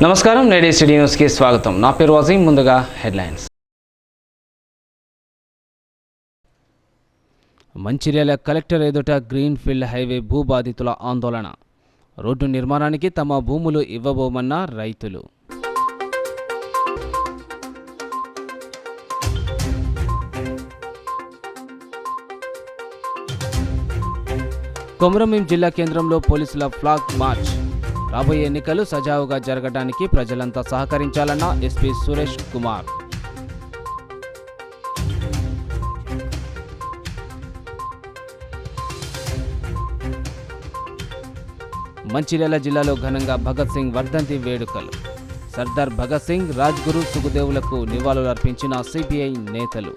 నమస్కారం, నేటి సిటీ న్యూస్కి స్వాగతం. నా పేరు వజీం. ముందుగా హెడ్లైన్స్. మంచిర్యాల కలెక్టర్ ఎదుట గ్రీన్ఫీల్డ్ హైవే భూబాధితుల ఆందోళన. రోడ్డు నిర్మాణానికి తమ భూములు ఇవ్వబోమన్న రైతులు. కొమరంభీం జిల్లా కేంద్రంలో పోలీసుల ఫ్లాగ్ మార్చ్. రాబోయే ఎన్నికలు సజావుగా జరగడానికి ప్రజలంతా సహకరించాలన్న ఎస్పీ సురేష్ కుమార్. మంచిర్యాల జిల్లాలో ఘనంగా భగత్ సింగ్ వర్ధంతి వేడుకలు. సర్దార్ భగత్ సింగ్, రాజ్గురు, సుఖదేవులకు నివాళులర్పించిన సిపిఐ నేతలు.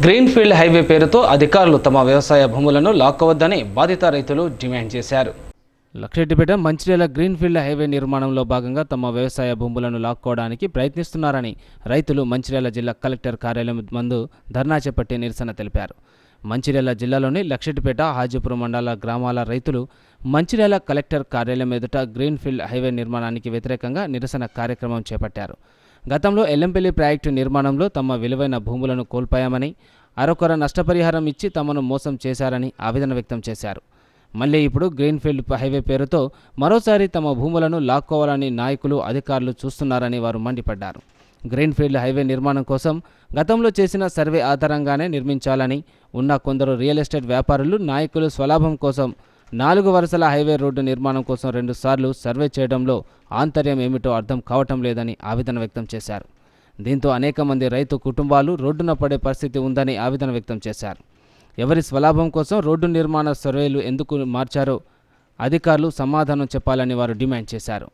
గ్రీన్ఫీల్డ్ హైవే పేరుతో అధికారులు తమ వ్యవసాయ భూములను లాక్కోవద్దని బాధిత రైతులు డిమాండ్ చేశారు. లక్షెట్టిపేట మంచిర్యాల గ్రీన్ఫీల్డ్ హైవే నిర్మాణంలో భాగంగా తమ వ్యవసాయ భూములను లాక్కోవడానికి ప్రయత్నిస్తున్నారని రైతులు మంచిర్యాల జిల్లా కలెక్టర్ కార్యాలయం ముందు ధర్నా చేపట్టి నిరసన తెలిపారు. మంచిర్యాల జిల్లాలోని లక్షెట్టిపేట, హాజీపురం మండల గ్రామాల రైతులు మంచిర్యాల కలెక్టర్ కార్యాలయం ఎదుట గ్రీన్ఫీల్డ్ హైవే నిర్మాణానికి వ్యతిరేకంగా నిరసన కార్యక్రమం చేపట్టారు. గతంలో ఎల్లంపల్లి ప్రాజెక్టు నిర్మాణంలో తమ విలువైన భూములను కోల్పోయామని, అరకొర నష్టపరిహారం ఇచ్చి తమను మోసం చేశారని ఆవేదన వ్యక్తం చేశారు. మళ్ళీ ఇప్పుడు గ్రీన్ఫీల్డ్ హైవే పేరుతో మరోసారి తమ భూములను లాక్కోవాలని నాయకులు, అధికారులు చూస్తున్నారని వారు మండిపడ్డారు. గ్రీన్ఫీల్డ్ హైవే నిర్మాణం కోసం గతంలో చేసిన సర్వే ఆధారంగానే నిర్మించాలని ఉన్న కొందరు రియల్ ఎస్టేట్ వ్యాపారులు, నాయకులు స్వలాభం కోసం 4 వరుసల హైవే రోడ్డు నిర్మాణం కోసం 2 సార్లు సర్వే చేయడంలో ఆంతర్యం ఏమిటో అర్థం కావటం లేదని ఆవేదన వ్యక్తం చేశారు. దీంతో అనేక మంది రైతు కుటుంబాలు రోడ్డున పడే పరిస్థితి ఉందని ఆవేదన వ్యక్తం చేశారు. ఎవరి స్వలాభం కోసం రోడ్డు నిర్మాణ సర్వేలు ఎందుకు మార్చారో అధికారులు సమాధానం చెప్పాలని వారు డిమాండ్ చేశారు.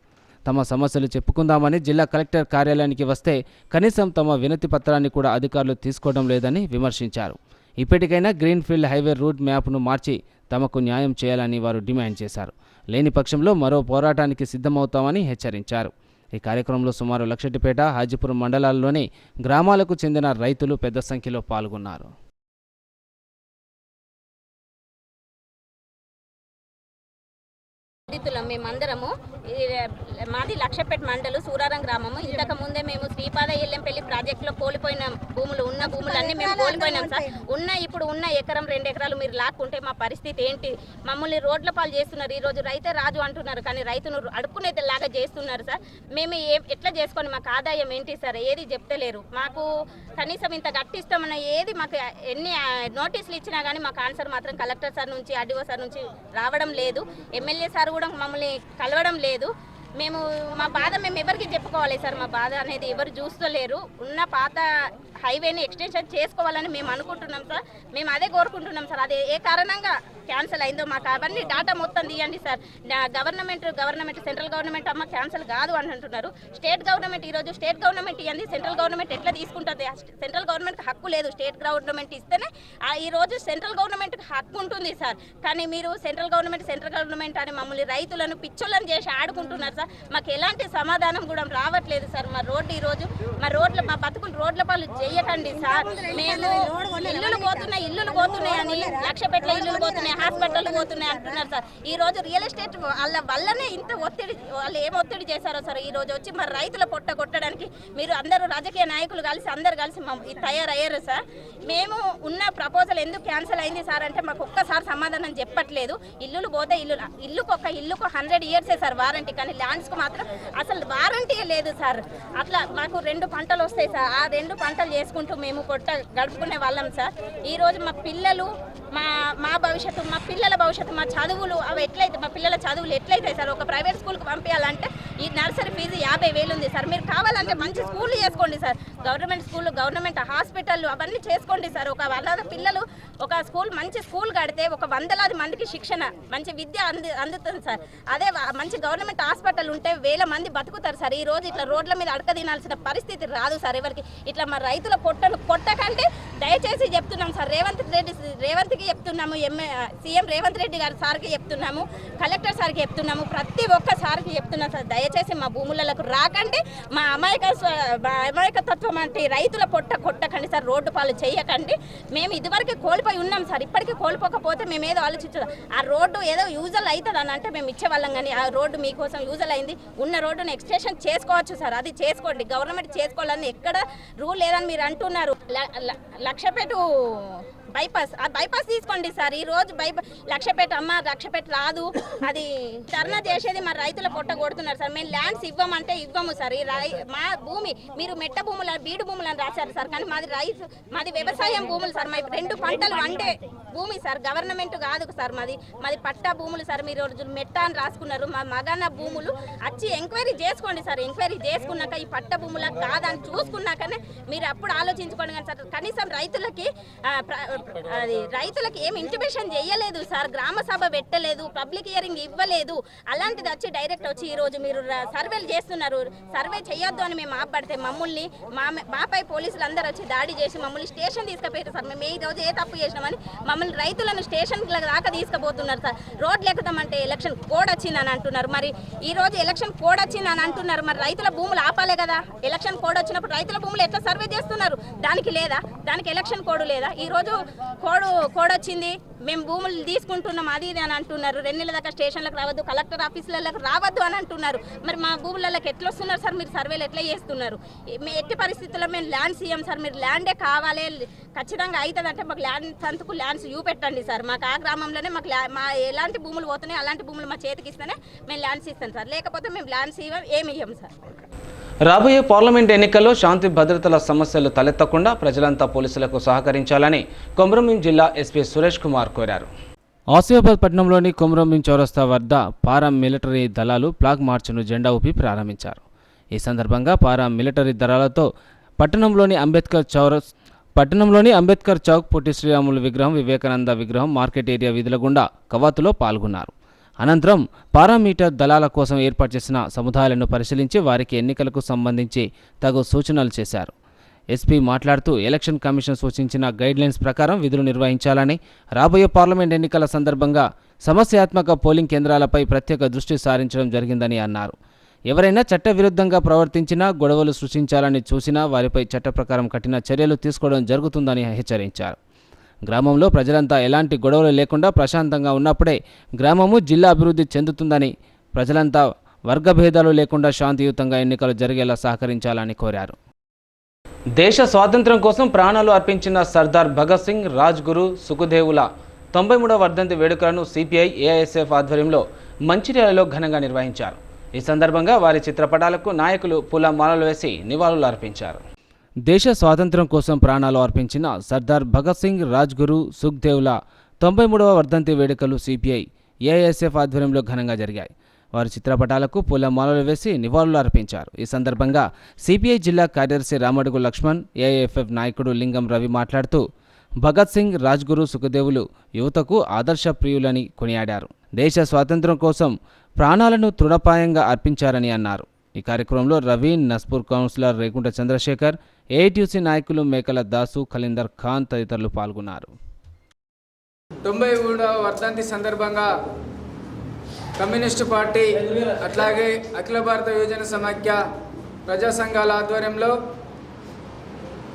తమ సమస్యలు చెప్పుకుందామని జిల్లా కలెక్టర్ కార్యాలయానికి వస్తే కనీసం తమ వినతి పత్రాన్ని కూడా అధికారులు తీసుకోవడం లేదని విమర్శించారు. ఇప్పటికైనా గ్రీన్ఫీల్డ్ హైవే రూట్ మ్యాప్ను మార్చి తమకు న్యాయం చేయాలని వారు డిమాండ్ చేశారు. లేని పక్షంలో మరో పోరాటానికి సిద్ధమవుతామని హెచ్చరించారు. ఈ కార్యక్రమంలో సుమారు లక్షెట్టిపేట, హాజీపురం మండలాల్లోని గ్రామాలకు చెందిన రైతులు పెద్ద సంఖ్యలో పాల్గొన్నారు. మేమందరము మాది లక్షపేట మండలు సూరారం గ్రామము. ఇంతకు ముందే మేము శ్రీపాద ఎల్లంపల్లి ప్రాజెక్టులో కోల్పోయిన భూములు, ఉన్న భూములన్నీ మేము కోల్పోయినాం సార్. ఇప్పుడు ఉన్న ఎకరం 2 ఎకరాలు మీరు లాక్కుంటే మా పరిస్థితి ఏంటి? మమ్మల్ని రోడ్ల పాలు చేస్తున్నారు. ఈరోజు రైతే రాజు అంటున్నారు, కానీ రైతును అడుక్కునేది లాగా చేస్తున్నారు సార్. మేము ఎట్లా చేసుకొని మాకు ఆదాయం ఏంటి సార్? ఏది చెప్తలేరు. మాకు కనీసం ఇంత గట్టిస్తామన్న ఏది మాకు ఎన్ని నోటీసులు ఇచ్చినా కానీ మాకు ఆన్సర్ మాత్రం కలెక్టర్ సార్ నుంచి, ఆర్డీఓ సార్ నుంచి రావడం లేదు. ఎమ్మెల్యే సార్ కూడా మమ్మల్ని కలవడం లేదు. మా బాధ మేము ఎవరికి చెప్పుకోవాలి సార్? మా బాధ అనేది ఎవరు చూస్తలేరు. ఉన్న పాత హైవేని ఎక్స్టెన్షన్ చేసుకోవాలని మేము అనుకుంటున్నాం సార్. మేము అదే కోరుకుంటున్నాం సార్. అది ఏ కారణంగా క్యాన్సిల్ అయిందో మాకు అవన్నీ డాటా మొత్తం తీయండి సార్. గవర్నమెంట్ సెంట్రల్ గవర్నమెంట్ అమ్మ క్యాన్సిల్ కాదు అని అంటున్నారు. స్టేట్ గవర్నమెంట్ ఈరోజు స్టేట్ గవర్నమెంట్ ఇవ్వండి, సెంట్రల్ గవర్నమెంట్ ఎట్లా తీసుకుంటుంది? సెంట్రల్ గవర్నమెంట్కి హక్కు లేదు. స్టేట్ గవర్నమెంట్ ఇస్తేనే ఈరోజు సెంట్రల్ గవర్నమెంట్కి హక్కు ఉంటుంది సార్. కానీ మీరు సెంట్రల్ గవర్నమెంట్ అని మమ్మల్ని రైతులను పిచ్చోళ్ళని చేసి ఆడుకుంటున్నారు సార్. మాకు ఎలాంటి సమాధానం కూడా రావట్లేదు సార్. మా బతుకులు రోడ్ల పాలు చేయకండి సార్. మేము ఇల్లులు పోతున్నాయని లక్షపేటలో ఇల్లులు పోతున్నాయి, హాస్పిటల్ పోతున్నాయి అంటున్నారు సార్. ఈ రోజు రియల్ ఎస్టేట్ వల్లనే ఇంత ఒత్తిడి, వాళ్ళు ఏం ఒత్తిడి చేశారో సార్. ఈ రోజు వచ్చి మరి రైతుల పొట్ట కొట్టడానికి మీరు అందరూ రాజకీయ నాయకులు అందరు కలిసి తయారయ్యారు సార్. మేము ఉన్న ప్రపోజల్ ఎందుకు క్యాన్సిల్ అయింది సార్ అంటే మాకు ఒక్కసారి సమాధానం చెప్పట్లేదు. ఇల్లులు పోతే ఇల్లుకు 100 ఇయర్సే సార్ వారంటీ, కానీ ల్యాండ్స్కు మాత్రం అసలు వారంటీ లేదు సార్. అట్లా మాకు 2 పంటలు వస్తాయి సార్. ఆ 2 పంటలు చేసుకుంటూ మేము గడుపుకునే వాళ్ళం సార్. ఈరోజు మా పిల్లలు, మా భవిష్యత్తు, మా పిల్లల భవిష్యత్తు, మా చదువులు అవి ఎట్లయితే, మా పిల్లల చదువులు ఎట్లయితాయి సార్? ఒక ప్రైవేట్ స్కూల్కి పంపించాలంటే ఈ నర్సరీ ఫీజు 50,000 ఉంది సార్. మీరు కావాలంటే మంచి స్కూళ్ళు చేసుకోండి సార్. గవర్నమెంట్ స్కూళ్ళు, గవర్నమెంట్ హాస్పిటళ్ళు అవన్నీ చేసుకోండి సార్. ఒక 100 పిల్లలు ఒక మంచి స్కూల్ కడితే ఒక 100,000 మందికి శిక్షణ, మంచి విద్య అందుతుంది సార్. అదే మంచి గవర్నమెంట్ హాస్పిటల్ ఉంటే 1000 మంది బతుకుతారు సార్. ఈ రోజు ఇట్లా రోడ్ల మీద అడక తినాల్సిన పరిస్థితి రాదు సార్ ఎవరికి. ఇట్లా మా రైతుల పొట్టను కొట్టకంటే దయచేసి చెప్తున్నాం సార్. రేవంత్కి చెప్తున్నాము, సీఎం రేవంత్ రెడ్డి గారు సార్కి చెప్తున్నాము, కలెక్టర్ సార్కి చెప్తున్నాము, ప్రతి ఒక్క సార్కి చెప్తున్నాం సార్, దయచేసి మా భూములకు రాకండి, మా అమాయకత్వం అంటే రైతుల పొట్ట కొట్టకండి సార్, రోడ్డు పాలు చేయకండి. మేము ఇదివరకు కోల్పోయి ఉన్నాం సార్, ఇప్పటికీ కోల్పోకపోతే మేము ఏదో ఆలోచించాం. ఆ రోడ్డు ఏదో యూజల్ అవుతుంది అని అంటే మేము ఇచ్చేవాళ్ళం, కానీ ఆ రోడ్డు మీకోసం యూజల్ అయింది. ఉన్న రోడ్డును ఎక్స్టెన్షన్ చేసుకోవచ్చు సార్, అది చేసుకోండి. గవర్నమెంట్ చేసుకోవాలని ఎక్కడ రూల్ లేదని మీరు అంటున్నారు. లక్షపేట బైపాస్, ఆ బైపాస్ తీసుకోండి సార్. ఈ రోజు లక్షపేట రాదు, అది ధర్నా చేసేది మా రైతుల పొట్ట కొడుతున్నారు సార్. మేము ల్యాండ్స్ ఇవ్వమంటే ఇవ్వము సార్. మా భూమి మీరు మెట్ట భూముల బీడు భూములని రాశారు సార్, కానీ మాది వ్యవసాయం భూములు సార్. మా 2 పంటలు వండే భూమి సార్, గవర్నమెంట్ కాదు సార్. మాది పట్టా భూములు సార్. మీరు మెట్ట అని రాసుకున్నారు, మా మగన్న భూములు వచ్చి ఎంక్వైరీ చేసుకోండి సార్. ఎంక్వైరీ చేసుకున్నాక ఈ పట్ట భూముల కాదని చూసుకున్నాకనే మీరు అప్పుడు ఆలోచించుకోండి. కానీ సార్ కనీసం రైతులకి ఏమి ఇంటిమేషన్ చేయలేదు సార్, గ్రామ సభ పెట్టలేదు, పబ్లిక్ హియరింగ్ ఇవ్వలేదు. అలాంటిది వచ్చి డైరెక్ట్ వచ్చి ఈరోజు మీరు సర్వేలు చేస్తున్నారు. సర్వే చేయొద్దు అని మేము ఆపడితే మమ్మల్ని మాపై పోలీసులు అందరూ వచ్చి దాడి చేసి మమ్మల్ని స్టేషన్ తీసుకుపోయారు సార్. మేము ఈ రోజు ఏ తప్పు చేసినామని మమ్మల్ని రైతులను స్టేషన్ దాకా తీసుకుపోతున్నారు సార్. రోడ్లు ఎక్కుతామంటే ఎలక్షన్ కోడ్ వచ్చిందని అంటున్నారు. మరి ఈ రోజు ఎలక్షన్ కోడ్ వచ్చిందని అంటున్నారు, మరి రైతుల భూములు ఆపాలే కదా. ఎలక్షన్ కోడ్ వచ్చినప్పుడు రైతుల భూములు ఎట్లా సర్వే చేస్తున్నారు? దానికి ఎలక్షన్ కోడ్ లేదా? ఈ రోజు కోడ్ వచ్చింది, మేము భూములు తీసుకుంటున్నాం అది ఇది అని అంటున్నారు. 2 నెలల దాకా స్టేషన్లకు రావద్దు, కలెక్టర్ ఆఫీసులకు రావద్దు అని అంటున్నారు. మరి మా భూములకు ఎట్లా వస్తున్నారు సార్? మీరు సర్వేలు ఎట్లా చేస్తున్నారు? ఎట్టి పరిస్థితుల్లో మేము ల్యాండ్స్ ఇవ్వం సార్. మీరు ల్యాండే కావాలి, ఖచ్చితంగా అవుతుంది అంటే మాకు సంతకు ల్యాండ్స్ పెట్టండి సార్. మాకు ఆ గ్రామంలోనే మా ఎలాంటి భూములు పోతున్నాయి అలాంటి భూములు మా చేతికి ఇస్తేనే మేము ల్యాండ్స్ ఇస్తాం సార్, లేకపోతే మేము ల్యాండ్స్ ఏమి ఇవ్వం సార్. రాబోయే పార్లమెంట్ ఎన్నికల్లో శాంతి భద్రతల సమస్యలు తలెత్తకుండా ప్రజలంతా పోలీసులకు సహకరించాలని కొమరంభీం జిల్లా ఎస్పీ సురేష్ కుమార్ కోరారు. ఆసిఫాబాద్ పట్టణంలోని కొమరంభీం చౌరస్తా వద్ద పారా మిలిటరీ దళాలు ఫ్లాగ్ మార్చ్ను జెండా ఊపి ప్రారంభించారు. ఈ సందర్భంగా పారా మిలిటరీ దళాలతో పట్టణంలోని అంబేద్కర్ చౌక్, పొట్టి శ్రీరాములు విగ్రహం, వివేకానంద విగ్రహం, మార్కెట్ ఏరియా వీధుల గుండా కవాతులో పాల్గొన్నారు. అనంతరం పారామీటర్ దళాల కోసం ఏర్పాటు చేసిన సముదాయాలను పరిశీలించి వారికి ఎన్నికలకు సంబంధించి తగు సూచనలు చేశారు. ఎస్పీ మాట్లాడుతూ ఎలక్షన్ కమిషన్ సూచించిన గైడ్లైన్స్ ప్రకారం విధులు నిర్వహించాలని, రాబోయే పార్లమెంట్ ఎన్నికల సందర్భంగా సమస్యాత్మక పోలింగ్ కేంద్రాలపై ప్రత్యేక దృష్టి సారించడం జరిగిందని అన్నారు. ఎవరైనా చట్టవిరుద్ధంగా ప్రవర్తించినా, గొడవలు సృష్టించాలని చూసినా వారిపై చట్ట ప్రకారం కఠిన చర్యలు తీసుకోవడం జరుగుతుందని హెచ్చరించారు. గ్రామంలో ప్రజలంతా ఎలాంటి గొడవలు లేకుండా ప్రశాంతంగా ఉన్నప్పుడే గ్రామము, జిల్లా అభివృద్ధి చెందుతుందని, ప్రజలంతా వర్గభేదాలు లేకుండా శాంతియుతంగా ఎన్నికలు జరిగేలా సహకరించాలని కోరారు. దేశ స్వాతంత్ర్యం కోసం ప్రాణాలు అర్పించిన సర్దార్ భగత్ సింగ్, రాజ్గురు, సుఖదేవుల 93వ వర్ధంతి వేడుకలను సిపిఐ ఏఐఎస్ఎఫ్ ఆధ్వర్యంలో మంచిర్యాలలో ఘనంగా నిర్వహించారు. ఈ సందర్భంగా వారి చిత్రపటాలకు నాయకులు పూలమాలలు వేసి నివాళులు అర్పించారు. దేశ స్వాతంత్ర్యం కోసం ప్రాణాలు అర్పించిన సర్దార్ భగత్ సింగ్, రాజ్గురు, సుఖ్దేవ్ల 93వ వర్ధంతి వేడుకలు సిపిఐ ఏఐఎస్ఎఫ్ ఆధ్వర్యంలో ఘనంగా జరిగాయి. వారి చిత్రపటాలకు పూలమాలలు వేసి నివాళులు అర్పించారు. ఈ సందర్భంగా సిపిఐ జిల్లా కార్యదర్శి రామడుగు లక్ష్మణ్, ఏఐఎఫ్ఎఫ్ నాయకుడు లింగం రవి మాట్లాడుతూ భగత్ సింగ్, రాజ్గురు, సుఖదేవులు యువతకు ఆదర్శప్రియులని కొనియాడారు. దేశ స్వాతంత్ర్యం కోసం ప్రాణాలను తృణప్రాయంగా అర్పించారని అన్నారు. ఈ కార్యక్రమంలో రవి, నస్పూర్ కౌన్సిలర్ రేకుంట చంద్రశేఖర్, ఏఐటీయూసీ నాయకులు మేకల దాసు, ఖలీందర్ ఖాన్ తదితరులు పాల్గొన్నారు. 93వ వర్ధంతి సందర్భంగా కమ్యూనిస్టు పార్టీ అట్లాగే అఖిల భారత యువజన సమాఖ్య ప్రజా సంఘాల ఆధ్వర్యంలో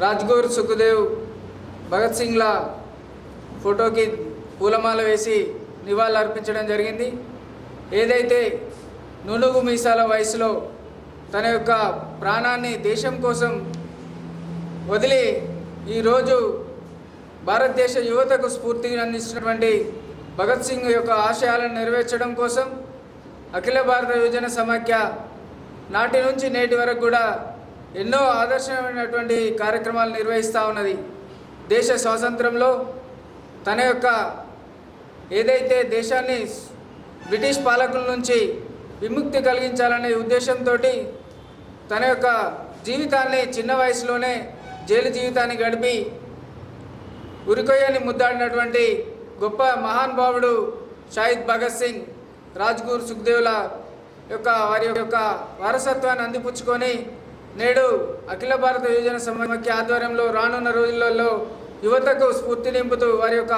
రాజ్గురు, సుఖదేవ్, భగత్ సింగ్ల ఫోటోకి పూలమాల వేసి నివాళులు అర్పించడం జరిగింది. ఏదైతే నునుగు మీసాల వయసులో తన యొక్క ప్రాణాన్ని దేశం కోసం వదిలి ఈరోజు భారతదేశ యువతకు స్ఫూర్తిని అందిస్తున్నటువంటి భగత్ సింగ్ యొక్క ఆశయాలను నెరవేర్చడం కోసం అఖిల భారత యువజన సమాఖ్య నాటి నుంచి నేటి వరకు కూడా ఎన్నో ఆదర్శమైనటువంటి కార్యక్రమాలు నిర్వహిస్తూ ఉన్నది. దేశ స్వాతంత్రంలో తన యొక్క ఏదైతే దేశాన్ని బ్రిటిష్ పాలకుల నుంచి విముక్తి కలిగించాలనే ఉద్దేశంతో తన యొక్క జీవితాన్ని చిన్న వయసులోనే జైలు జీవితాన్ని గడిపి ఉరికొయ్యని ముద్దాడినటువంటి గొప్ప మహానుభావుడు షహీద్ భగత్ సింగ్, రాజ్గురు, సుఖ్దేవ్ల వారి యొక్క వారసత్వాన్ని అందిపుచ్చుకొని నేడు అఖిల భారత యువజన సమాఖ్య ఆధ్వర్యంలో రానున్న రోజులలో యువతకు స్ఫూర్తి నింపుతూ వారి యొక్క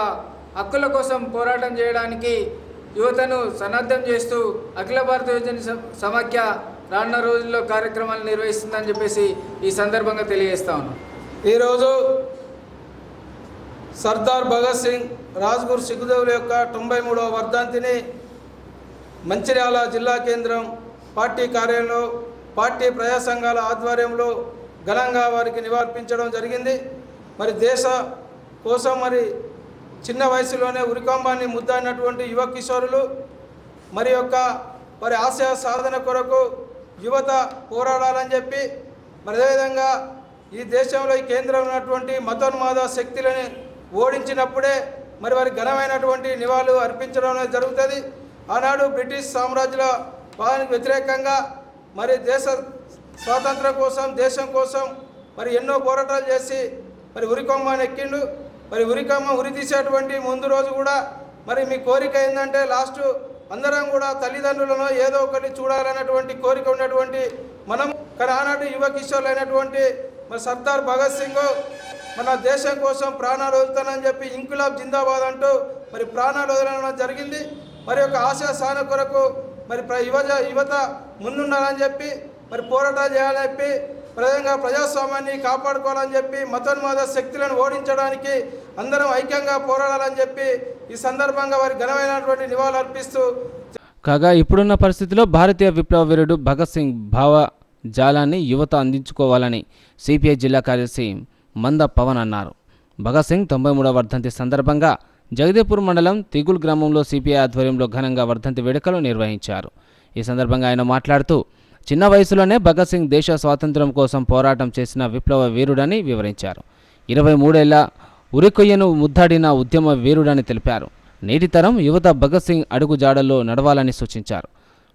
హక్కుల కోసం పోరాటం చేయడానికి యువతను సన్నద్ధం చేస్తూ అఖిల భారత యువజన సమాఖ్య రానున్న రోజుల్లో కార్యక్రమాలు నిర్వహిస్తుందని చెప్పేసి ఈ సందర్భంగా తెలియజేస్తా ఉన్నాం. ఈరోజు సర్దార్ భగత్ సింగ్ రాజ్గురు సుఖదేవుల యొక్క 93వ వర్ధంతిని మంచిర్యాల జిల్లా కేంద్రం పార్టీ కార్యాలయంలో పార్టీ ప్రజా సంఘాల ఆధ్వర్యంలో ఘనంగా వారికి నివాళులర్పించడం జరిగింది. మరి దేశ కోసం మరి చిన్న వయసులోనే ఉరికంబాన్ని ముద్దాడినటువంటి యువ కిషోరులు మరి ఆశయ సాధన కొరకు యువత పోరాడాలని చెప్పి మరి అదేవిధంగా ఈ దేశంలో ఈ కేంద్రంలో ఉన్నటువంటి మతోన్మాద శక్తులని ఓడించినప్పుడే మరి వారి ఘనమైనటువంటి నివాళులు అర్పించడం అనేది జరుగుతుంది. ఆనాడు బ్రిటిష్ సామ్రాజ్యుల పాలనకు వ్యతిరేకంగా మరి దేశ స్వాతంత్రం కోసం దేశం కోసం మరి ఎన్నో పోరాటాలు చేసి మరి ఉరికొమ్మని ఎక్కిండు. మరి ఉరి తీసేటువంటి ముందు రోజు కూడా మరి మీ కోరిక ఏంటంటే లాస్ట్ అందరం కూడా తల్లిదండ్రులను ఏదో ఒకటి చూడాలన్నటువంటి కోరిక ఉన్నటువంటి మనం కానీ ఆనాడు యువ కిషోర్లు అయినటువంటి మరి సర్దార్ భగత్ సింగ్ మన దేశం కోసం ప్రాణాలు వదులుతానని చెప్పి ఇంకులాబ్ జిందాబాద్ అంటూ మరి ప్రాణాలు వదలడం జరిగింది. మరి ఒక ఆశయ సాధన కొరకు మరి యువత ముందుండాలని చెప్పి మరి పోరాటాలు చేయాలని చెప్పి ప్రధానంగా ప్రజాస్వామ్యాన్ని కాపాడుకోవాలని చెప్పి మతోన్మాద శక్తులను ఓడించడానికి అందరం ఐక్యంగా పోరాడాలని చెప్పి ఈ సందర్భంగా వారి ఘనమైనటువంటి నివాళులు అర్పిస్తూ కాగా ఇప్పుడున్న పరిస్థితిలో భారతీయ విప్లవ వీరుడు భగత్ సింగ్ భావజాలాన్ని యువత అందించుకోవాలని సిపిఐ జిల్లా కార్యదర్శి మంద పవన్ అన్నారు. భగత్ సింగ్ 93వ వర్ధంతి సందర్భంగా జగదేపూర్ మండలం తిగుల్ గ్రామంలో సిపిఐ ఆధ్వర్యంలో ఘనంగా వర్ధంతి వేడుకలు నిర్వహించారు. ఈ సందర్భంగా ఆయన మాట్లాడుతూ చిన్న వయసులోనే భగత్ సింగ్ దేశ స్వాతంత్ర్యం కోసం పోరాటం చేసిన విప్లవ వీరుడని వివరించారు. 23 ఏళ్ల ఉరికొయ్యను ముద్దాడిన ఉద్యమ వీరుడని తెలిపారు. నేటి తరం యువత భగత్ సింగ్ అడుగుజాడల్లో నడవాలని సూచించారు.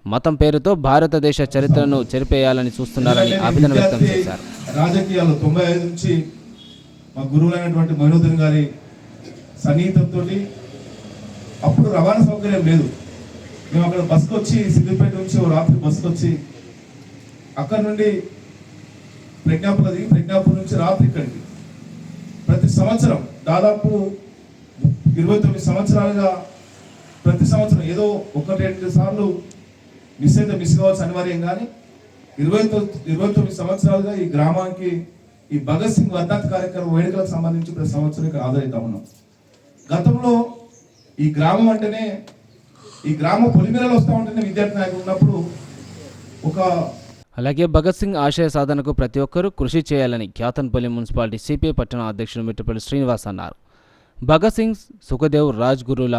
మతం పేరుతో భారతదేశ చరిత్రను చెరిపేయాలని చూస్తున్నారని ఆవేదన వ్యక్తం చేశారు. రాజకీయాలు 95 నుంచి మా గురువులైనటువంటి మొయినుద్దీన్ గారి సన్నిహితంతో అప్పుడు రవాణా సౌకర్యం లేదు. మేము అక్కడ బస్సుకు వచ్చి సిద్దిపేట నుంచి రాత్రి బస్సుకు వచ్చి అక్కడ నుండి ప్రజ్ఞాపూర్ దిగి ప్రజ్ఞాపూర్ నుంచి రాత్రి ఇక్కడికి ప్రతి సంవత్సరం దాదాపు 29 సంవత్సరాలుగా ప్రతి సంవత్సరం ఏదో 1-2 సార్లు మిస్ కావచ్చు అనివార్యం. కానీ 29 సంవత్సరాలుగా ఈ గ్రామానికి ఈ భగత్ సింగ్ వర్ధంతి కార్యక్రమం వేడుకలకు సంబంధించి ప్రతి సంవత్సరం ఇక్కడ హాజరవుతా ఉన్నాం. గతంలో ఈ గ్రామం అంటేనే ఈ గ్రామ పొలిమేరలు వస్తూ ఉంటేనే విద్యార్థి నాయకులు ఉన్నప్పుడు అలాగే భగత్ సింగ్ ఆశయ సాధనకు ప్రతి ఒక్కరూ కృషి చేయాలని క్యాతన్పల్లి మున్సిపాలిటీ సిపిఐ పట్టణ అధ్యక్షుడు మిట్టపల్లి శ్రీనివాస్ అన్నారు. భగత్ సింగ్ సుఖదేవ్ రాజ్గురుల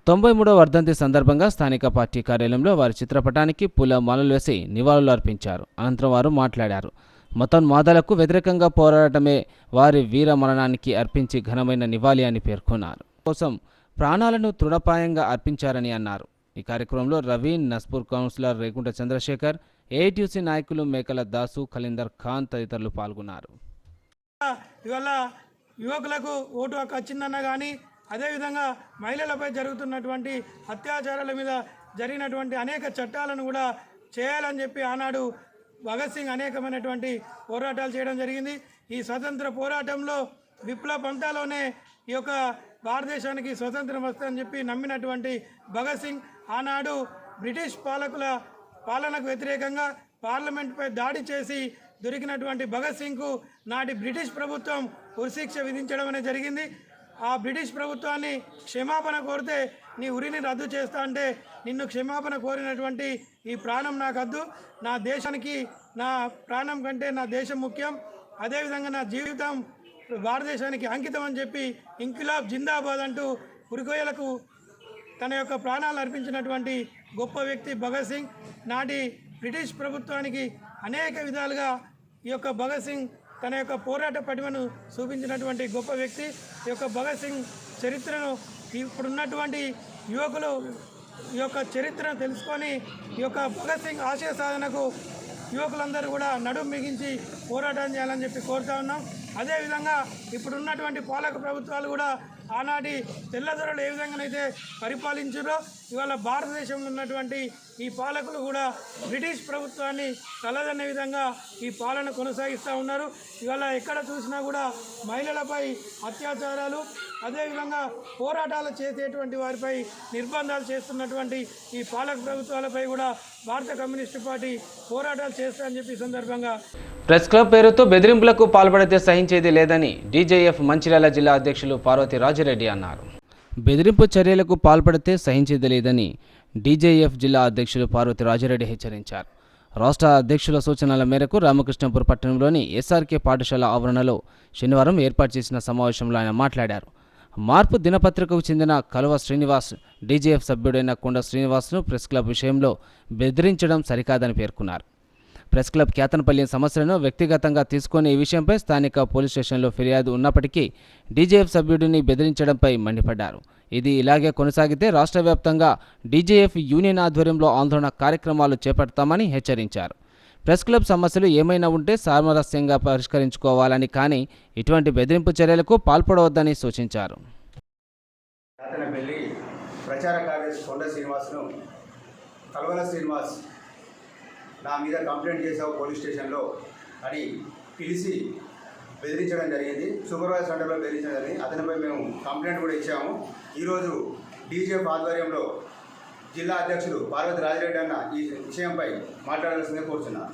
93వ వర్ధంతి సందర్భంగా స్థానిక పార్టీ కార్యాలయంలో వారి చిత్రపటానికి పూలమాలలు వేసి నివాళులు అర్పించారు. అనంతరం వారు మాట్లాడారు. మతోన్మాదాలకు వ్యతిరేకంగా పోరాడటమే వారి వీర మరణానికి అర్పించి ఘనమైన నివాళి అని పేర్కొన్నారు. కోసం ప్రాణాలను తృణప్రాయంగా అర్పించారని అన్నారు. ఈ కార్యక్రమంలో రవీన్, నస్పూర్ కౌన్సిలర్ రేకుంట చంద్రశేఖర్, ఏఐటీయూసీ నాయకులు మేకల దాసు, ఖలీందర్ ఖాన్ తదితరులు పాల్గొన్నారు. ఇవాళ యువకులకు ఓటు హక్కు వచ్చిందన్న కానీ అదేవిధంగా మహిళలపై జరుగుతున్నటువంటి అత్యాచారాల మీద జరిగినటువంటి అనేక చట్టాలను కూడా చేయాలని చెప్పి ఆనాడు భగత్ సింగ్ అనేకమైనటువంటి పోరాటాలు చేయడం జరిగింది. ఈ స్వతంత్ర పోరాటంలో విప్లవ పంతాలోనే ఈ యొక్క భారతదేశానికి స్వతంత్రం వస్తుందని చెప్పి నమ్మినటువంటి భగత్ సింగ్ ఆనాడు బ్రిటిష్ పాలకుల పాలనకు వ్యతిరేకంగా పార్లమెంట్పై దాడి చేసి దొరికినటువంటి భగత్ సింగ్కు నాటి బ్రిటిష్ ప్రభుత్వం ఉరిశిక్ష విధించడం అనేది జరిగింది. ఆ బ్రిటిష్ ప్రభుత్వాన్ని క్షమాపణ కోరితే నీ ఉరిని రద్దు చేస్తా అంటే నిన్ను క్షమాపణ కోరినటువంటి ఈ ప్రాణం నాకు వద్దు, నా దేశానికి నా ప్రాణం కంటే నా దేశం ముఖ్యం, అదేవిధంగా నా జీవితం భారతదేశానికి అంకితం అని చెప్పి ఇంకిలాబ్ జిందాబాద్ అంటూ ఉరికొయ్యలకు తన యొక్క ప్రాణాలు అర్పించినటువంటి గొప్ప వ్యక్తి భగత్ సింగ్. నాటి బ్రిటిష్ ప్రభుత్వానికి అనేక విధాలుగా ఈ యొక్క భగత్ సింగ్ తన యొక్క పోరాట పటిమను చూపించినటువంటి గొప్ప వ్యక్తి. ఈ యొక్క భగత్ సింగ్ చరిత్రను ఇప్పుడున్నటువంటి యువకులు ఈ యొక్క చరిత్రను తెలుసుకొని ఈ యొక్క భగత్ సింగ్ ఆశయ సాధనకు యువకులందరూ కూడా నడుం బిగించి పోరాటం చేయాలని చెప్పి కోరుతా ఉన్నాం. అదేవిధంగా ఇప్పుడున్నటువంటి పాలక ప్రభుత్వాలు కూడా ఆనాటి తెల్లదొరలు ఏ విధంగానైతే పరిపాలించారో ఇవాళ భారతదేశంలో ఉన్నటువంటి ఈ పాలకులు కూడా బ్రిటిష్ ప్రభుత్వాన్ని తలదన్నే విధంగా ఈ పాలన కొనసాగిస్తూ ఉన్నారు. ఇవాళ ఎక్కడ చూసినా కూడా మహిళలపై అత్యాచారాలు, అదేవిధంగా పోరాటాలు చేసేటువంటి వారిపై నిర్బంధాలు చేస్తున్నటువంటి ఈ పాలక ప్రభుత్వాలపై కూడా భారత కమ్యూనిస్టు పార్టీ పోరాటాలు చేస్తారని చెప్పి సందర్భంగా ప్రెస్ క్లబ్ పేరుతో బెదిరింపులకు పాల్పడితే సహించేది లేదని డీజేఎఫ్ మంచిర్యాల జిల్లా అధ్యక్షులు పార్వతి రాజిరెడ్డి అన్నారు. బెదిరింపు చర్యలకు పాల్పడితే సహించేది లేదని డీజేఎఫ్ జిల్లా అధ్యక్షులు పార్వతి రాజిరెడ్డి హెచ్చరించారు. రాష్ట్ర అధ్యక్షుల సూచనల మేరకు రామకృష్ణపూర్ పట్టణంలోని ఎస్ఆర్కే పాఠశాల ఆవరణలో శనివారం ఏర్పాటు చేసిన సమావేశంలో ఆయన మాట్లాడారు. మార్పు దినపత్రికకు చెందిన కలువ శ్రీనివాస్ డీజేఎఫ్ సభ్యుడైన కొండ శ్రీనివాస్ను ప్రెస్ క్లబ్ విషయంలో బెదిరించడం సరికాదని పేర్కొన్నారు. ప్రెస్ క్లబ్ కేతనపల్లి సమస్యలను వ్యక్తిగతంగా తీసుకుని ఈ విషయంపై స్థానిక పోలీస్ స్టేషన్లో ఫిర్యాదు ఉన్నప్పటికీ డీజేఎఫ్ సభ్యుడిని బెదిరించడంపై మండిపడ్డారు. ఇది ఇలాగే కొనసాగితే రాష్ట్ర వ్యాప్తంగా డీజేఎఫ్ యూనియన్ ఆధ్వర్యంలో ఆందోళన కార్యక్రమాలు చేపడతామని హెచ్చరించారు. ప్రెస్ క్లబ్ సమస్యలు ఏమైనా ఉంటే సామరస్యంగా పరిష్కరించుకోవాలని, కానీ ఇటువంటి బెదిరింపు చర్యలకు పాల్పడవద్దని సూచించారు. ప్రచార కార్యదర్శి కొండ శ్రీనివాస్ను కల్వల శ్రీనివాస్ నా మీద కంప్లైంట్ చేసావు పోలీస్ స్టేషన్లో అని పిలిచి బెదిరించడం జరిగింది. సూపర్వైజర్ సెంటర్లో బెదిరించడం జరిగింది. అతనిపై మేము కంప్లైంట్ కూడా ఇచ్చాము. ఈరోజు డీజేఎఫ్ ఆధ్వర్యంలో జిల్లా అధ్యక్షుడు పార్వతి రాజిరెడ్డి అన్న ఈ విషయంపై మాట్లాడాల్సిందే కోరుతున్నాను.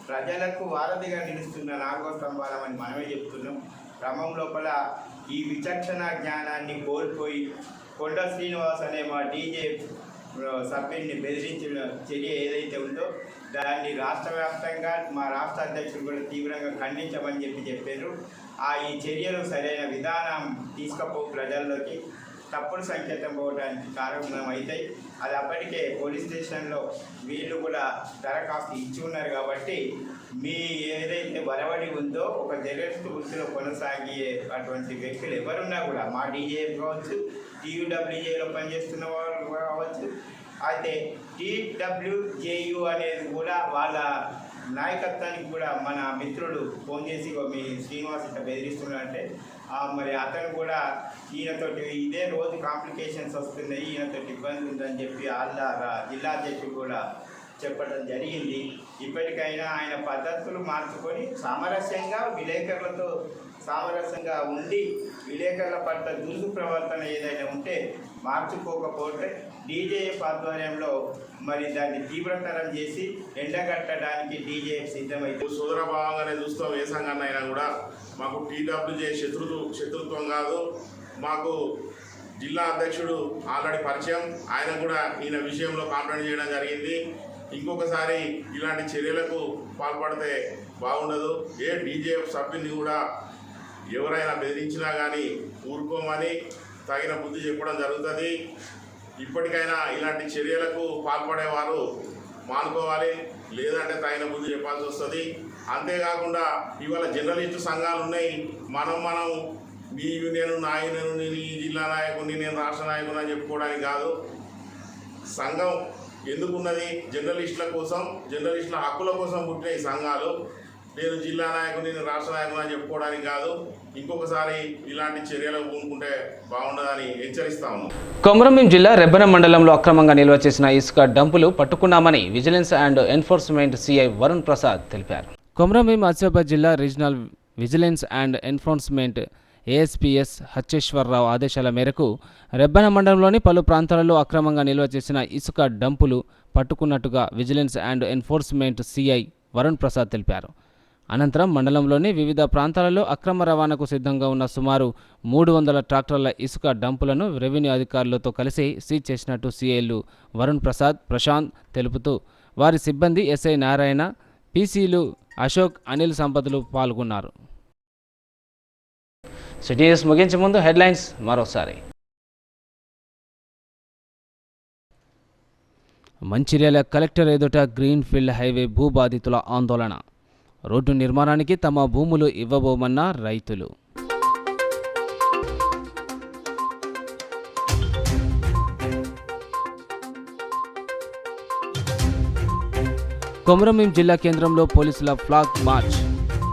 ప్రజలకు వారధిగా నిలుస్తున్న నాలుగో స్తంభాలం అని మనమే చెప్తున్నాం. క్రమం లోపల ఈ విచక్షణ జ్ఞానాన్ని కోల్పోయి కొండ శ్రీనివాస్ అనే మా డీజేఎఫ్ సభ్యుడిని బెదిరించిన చర్య ఏదైతే ఉందో దాన్ని రాష్ట్ర వ్యాప్తంగా మా రాష్ట్ర అధ్యక్షులు కూడా తీవ్రంగా ఖండించమని చెప్పారు. ఈ చర్యలు సరైన విధానం తీసుకపో ప్రజల్లోకి తప్పుడు సంకేతం పోవడానికి కారణమవుతాయి. అది అప్పటికే పోలీస్ స్టేషన్లో వీళ్ళు కూడా దరఖాస్తు ఇచ్చి ఉన్నారు. కాబట్టి మీ ఏదైతే వరవడి ఉందో ఒక జర్నలిస్టు వృత్తిలో కొనసాగే అటువంటి వ్యక్తులు ఎవరున్నా కూడా మా డీజేఎఫ్ కావచ్చు, టీయూడబ్ల్యూజేలో పనిచేస్తున్న వాళ్ళు కావచ్చు, అయితే టీడబ్ల్యూజేయు అనేది కూడా వాళ్ళ నాయకత్వానికి కూడా మన మిత్రుడు ఫోన్ చేసి మీ శ్రీనివాస్ ఇట్లా బెదిరిస్తున్నాడంటే మరి అతను కూడా ఈయనతోటి ఇదే రోజు కాంప్లికేషన్స్ వస్తున్నాయి, ఈయనతోటి ఇబ్బంది ఉందని చెప్పి జిల్లా అధ్యక్షుడు కూడా చెప్పడం జరిగింది. ఇప్పటికైనా ఆయన పద్ధతులు మార్చుకొని విలేకరులతో సామరస్యంగా ఉండి విలేకరుల పట్ల దురుసు ప్రవర్తన ఏదైనా ఉంటే మార్చుకోకపోతే డీజేఎఫ్ ఆధ్వర్యంలో మరి దాన్ని తీవ్రతరం చేసి ఎండగట్టడానికి డీజేఎఫ్ సిద్ధమైంది. సోదరభావంగానే చూస్తాం. ఏ సంఘాన్ని అయినా కూడా మాకు టీడబ్ల్యూజే శత్రుత్వం కాదు. మాకు జిల్లా అధ్యక్షుడు ఆల్రెడీ పరిచయం. ఆయన కూడా ఈయన విషయంలో కంప్లైంట్ చేయడం జరిగింది. ఇంకొకసారి ఇలాంటి చర్యలకు పాల్పడితే బాగుండదు. ఏ డీజేఎఫ్ సభ్యుని కూడా ఎవరైనా బెదిరించినా కానీ ఊరుకోమని తగిన బుద్ధి చెప్పడం జరుగుతుంది. ఇప్పటికైనా ఇలాంటి చర్యలకు పాల్పడేవారు మానుకోవాలి, లేదంటే తగిన బుద్ధి చెప్పాల్సి వస్తుంది. అంతేకాకుండా ఇవాళ జర్నలిస్టు సంఘాలు ఉన్నాయి. మనం మీ యూనియన్, నా యూనియన్, నేను ఈ జిల్లా నాయకుడిని, నేను రాష్ట్ర నాయకుడిని అని చెప్పుకోవడానికి కాదు. సంఘం ఎందుకున్నది? జర్నలిస్టుల కోసం, జర్నలిస్టుల హక్కుల కోసం పుట్టిన ఈ సంఘాలు. నేను జిల్లా నాయకుడిని, నేను రాష్ట్ర నాయకుడిని అని చెప్పుకోవడానికి కాదు. ఇంకొకసారి ఇలాంటి చర్యలు పూనుకుంటే బాగుండదని హెచ్చరిస్తా ఉన్నాం. కొమరంభీం జిల్లా రెబ్బెన మండలంలో అక్రమంగా నిల్వ చేసిన ఇసుక డంపులు పట్టుకున్నామని vigilance and enforcement CI Varun Prasad తెలిపారు. కొమరంభీం ఆసిఫాబాద్ జిల్లా regional vigilance and enforcement ASPs Hacheswararao ఆదేశాల మేరకు రెబ్బెన మండలంలోని పలు ప్రాంతాలలో అక్రమంగా నిల్వ చేసిన ఇసుక డంపులు పట్టుకున్నట్టుగా vigilance and enforcement CI Varun Prasad తెలిపారు. అనంతరం మండలంలోని వివిధ ప్రాంతాలలో అక్రమ రవాణాకు సిద్ధంగా ఉన్న సుమారు 300 ట్రాక్టర్ల ఇసుక డంపులను రెవెన్యూ అధికారులతో కలిసి సీజ్ చేసినట్టు సిఐలు వరుణ్ ప్రసాద్, ప్రశాంత్ తెలుపుతూ వారి సిబ్బంది ఎస్ఐ నారాయణ, పీసీలు అశోక్, అనిల్ సంపతులు పాల్గొన్నారు. సిటీ న్యూస్ ముగించే ముందు హెడ్లైన్స్ మరోసారి. మంచిర్యాల కలెక్టర్ ఎదుట గ్రీన్ఫీల్డ్ హైవే భూబాధితుల ఆందోళన. రోడ్డు నిర్మాణానికి తమ భూములు ఇవ్వబోమన్న రైతులు. కొమరంభీం జిల్లా కేంద్రంలో పోలీసుల ఫ్లాగ్ మార్చ్.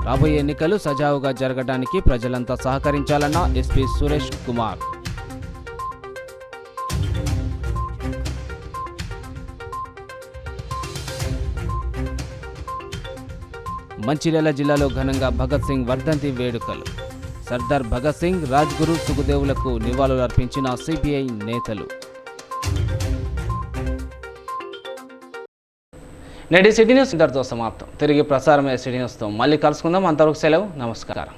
రాబోయే ఎన్నికలు సజావుగా జరగడానికి ప్రజలంతా సహకరించాలన్న ఎస్పీ సురేష్ కుమార్. మంచిర్యాల జిల్లాలో ఘనంగా భగత్ సింగ్ వర్ధంతి వేడుకలు. సర్దార్ భగత్ సింగ్, రాజ్గురు, సుఖదేవులకు నివాళులర్పించిన సిపిఐ నేతలు. నేటి సిటీ న్యూస్ ఇంతటితో సమాప్తం. తిరిగి ప్రసారమయ్యే సిటీ న్యూస్తో మళ్ళీ కలుసుకుందాం. అంతవరకు సెలవు. నమస్కారం.